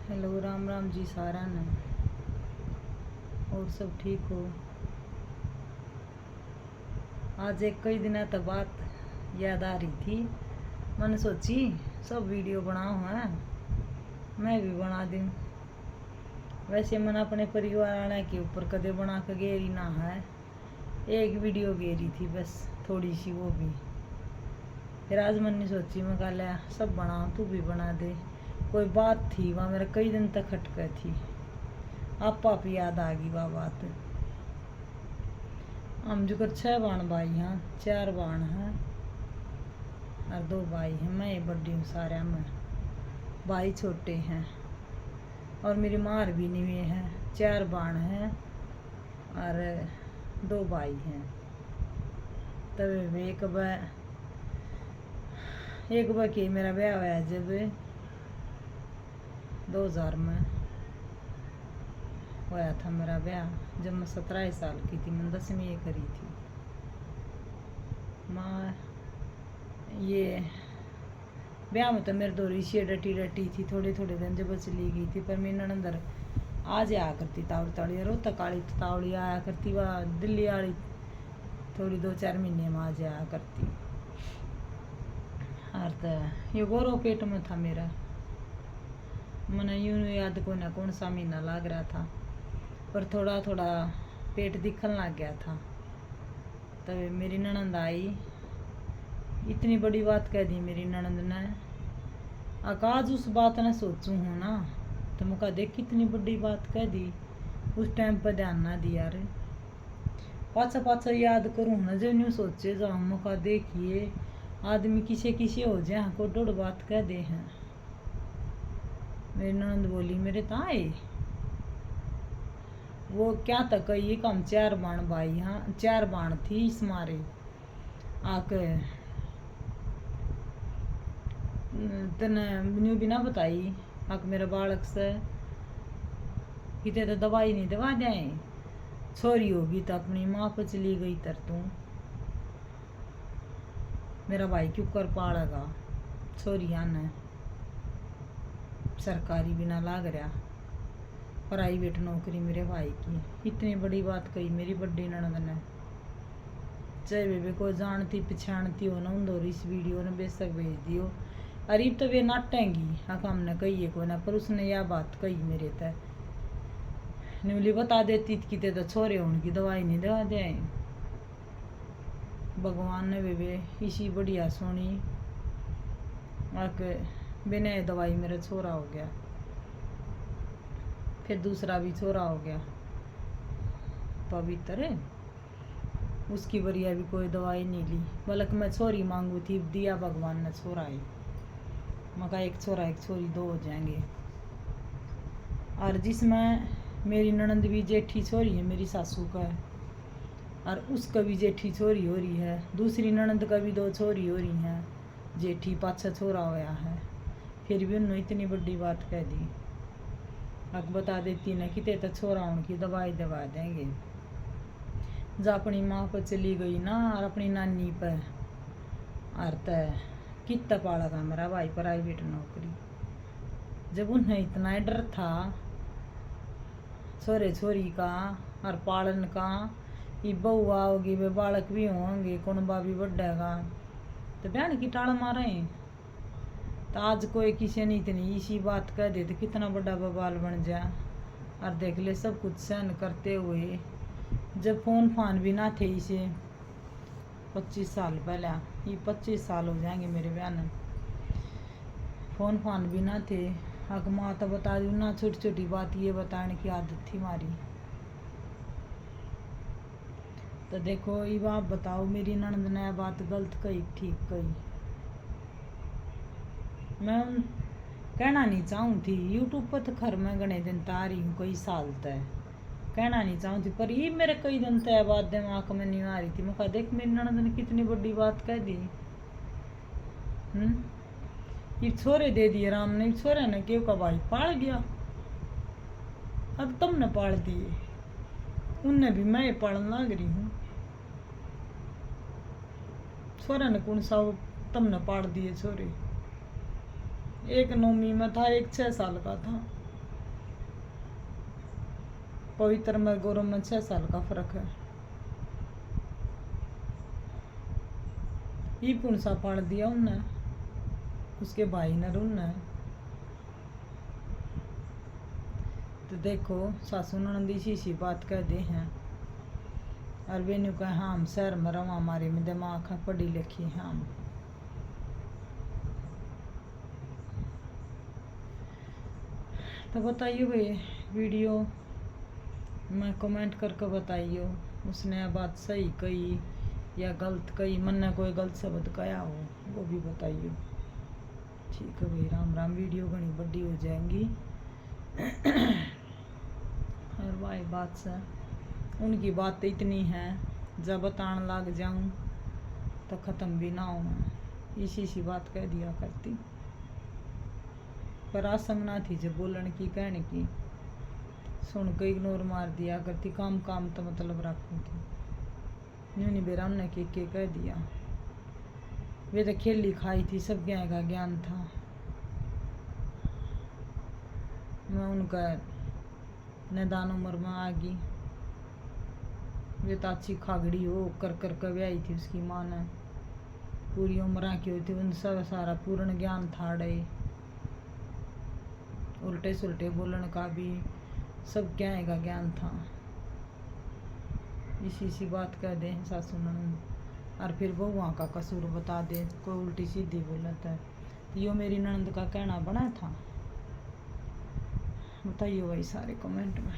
Hello, Ram Ram ji सारा ने। और सब ठीक हो? आज एक कई दिन तक बात याद आ रही थी। मैंने सोची सब वीडियो बनाओ है, मैं भी बना दूँ। वैसे मैंने अपने परिवार वाले के ऊपर कदे बना के गेरी ना है, एक वीडियो गेरी थी बस, थोड़ी सी, वो भी। फिर आज मैंने सोची, मैं कहा लिया सब बनाओ, तू भी बना दे। कोई बात थी वहाँ मेरे कई दिन तक खटके थी, आप याद आ गई वह बात। हम जो कर 6 बाण भाई हैं, 4 बाण हैं और 2 भाई हैं। मैं ये बड़ी हूँ सारे में, भाई छोटे हैं और मेरी मार भी नहीं हुए हैं। 4 बाण हैं और 2 भाई हैं। तब एक बार के मेरा ब्याह हुआ जब 2000 में होया था मेरा ब्याह। जब मैं 17 साल की थी, मैं 10वीं करी थी। माँ ये ब्याह में तो मेरे दो ऋषि डटी थी, थोड़े थोड़े दिन जब चली गई थी। पर मेरी ननंदर आ जाया करती तावड़ी तावड़ी, रोहतक वाली तावड़ी आया करती, वह दिल्ली वाली थोड़ी 2-4 महीने में आ जाया करती। और तो ये गोरो पेट में था मेरा, मैंने यूं याद को ना कौन सा महीना लग रहा था, पर थोड़ा थोड़ा पेट दिखने लग गया था। तब मेरी ननंद आई, इतनी बड़ी बात कह दी मेरी ननंद ने। आज उस बात ने सोचूं हूँ ना, तो मैं कहा देख कितनी बड़ी बात कह दी, उस टाइम पर ध्यान ना दिया रे। पाछा पाछा याद करूँ ना, जब न्यू सोचे जाऊँ, मैं कहा देखिए आदमी किसे किसे हो जाए को डोड़ बात कह दे हैं। मेरी ननंद बोली मेरे ताए वो क्या तक ये कम 4 बाण भाई, हाँ 4 बाण थी इस मारे आके तने न्यू भी ना बताई। आक मेरा बालक से किते तो दवाई नहीं दवा जाए, छोरी होगी तो अपनी माँ को चली गई तर तू मेरा भाई क्यों कर पाड़ेगा। छोरिया ने सरकारी बिना लाग रहा, प्राइवेट नौकरी मेरे भाई की। इतनी बड़ी बात कही मेरी बड़ी ननद ने। चाहे वे को जानती पछाणती हो ना, उन इस वीडियो ने बेशक भेज दियो। अरीब तो वे नाटेंगी हाँ हमने कही को ना, पर उसने यह बात कही मेरे तय न्यूली बता देती कि ते तो छोरे होने की दवाई नहीं दवा जाए। भगवान ने वे इसी बढ़िया सोनी आके बिना दवाई मेरा छोरा हो गया, फिर दूसरा भी छोरा हो गया पवित्र। उसकी बढ़िया भी कोई दवाई नहीं ली, बल्कि मैं छोरी मांगू थी, दिया भगवान ने छोरा ही। मका एक छोरा एक छोरी 2 हो जाएंगे। और जिसमें मेरी ननंद भी जेठी छोरी है मेरी सासू का है, और उसका भी जेठी छोरी हो रही है। दूसरी ननंद का भी 2 छोरी हो रही हैं, जेठी 5-6 छोरा होया है। फिर भी उन्होंने इतनी बड़ी बात कह दी। अब बता देती ना कि ते तो छोरा उनकी दवाई दवा देंगे। जब अपनी माँ पर चली गई ना और अपनी नानी पर, और तय कितना पाड़ा मेरा भाई प्राइवेट नौकरी। जब उन्हें इतना डर था छोरे छोरी का और पालन का, ये बहू आओगी वे बालक भी होंगे, कुनबा भी बढ़ेगा, तो बहन की टाल मारे। तो आज कोई किसी ने इतनी इसी बात कह दे तो कितना बड़ा बवाल बन जा। और देख ले सब कुछ सहन करते हुए, जब फोन फान भी ना थे इसे 25 साल पहले, ये 25 साल हो जाएंगे मेरे बहन, फोन फान भी ना थे। हक माँ तो बता दूँ ना, छोटी छोटी बात ये बताने की आदत थी हमारी। तो देखो ये आप बताओ मेरी ननद ने बात गलत कही ठीक कही। मैं कहना नहीं चाहूँ थी, यूट्यूब पर तो खर मैं गणे दिन तारी हूँ कई साल तक, कहना नहीं चाहूँ थी, पर ये मेरे कई दिन तय बात दिमाग में नहीं आ रही थी। मैं कहा देख मेरी ननद ने कितनी बड़ी बात कह दी। ये छोरे दे दिए राम ने, छोरे ने क्यों का भाई पाल गया। अब तुमने पाल दिए, उनने भी मैं पालन लग रही हूँ। छोरे ने कौन सा तुमने पाल दिए छोरे। एक 9वीं में था, एक 6 साल का था। पवित्र में गौरव में 6 साल का फर्क है। ये पुनसा पाड़ दिया उनने, उसके भाई ने उनने। तो देखो सासू ननदी सी बात कह दे हैं। और बेनू कह हाँ हम शहर में रवा, हमारे में दिमाग है, पढ़ी लिखी है हम। तो बताइए भाई, वीडियो में कमेंट करके बताइए उसने बात सही कही या गलत कही, मन ने कोई गलत शब्द कहा हो वो भी बताइए। ठीक है भाई, राम राम। वीडियो घनी बड़ी हो जाएंगी और भाई बात से उनकी बात इतनी है, जब बताने लग जाऊं तो ख़त्म भी ना हो। इसी बात कह दिया करती, पर आसंग ना थी जब बोलन की कहने की, सुन के इग्नोर मार दिया करती। काम काम तो मतलब रखती थी, न्यू नहीं बेरा उन्हें के कह दिया। वे तो खेली खाई थी, सब ज्ञान का ज्ञान था। मैं उनका निदान उम्र में आ गई। वे तो अच्छी खागड़ी हो कर कभी आई थी, उसकी माँ ने पूरी उम्र की हुई थी। उन सब सारा पूर्ण ज्ञान था डे, उल्टे सुलटे बोलने का भी सब ज्ञान का ज्ञान था। इसी बात कह दे सासू ननद, और फिर वो वहाँ का कसूर बता दे, कोई उल्टी सीधी बोलता है। तो यो मेरी ननद का कहना बना था। बताइए भाई सारे कमेंट में।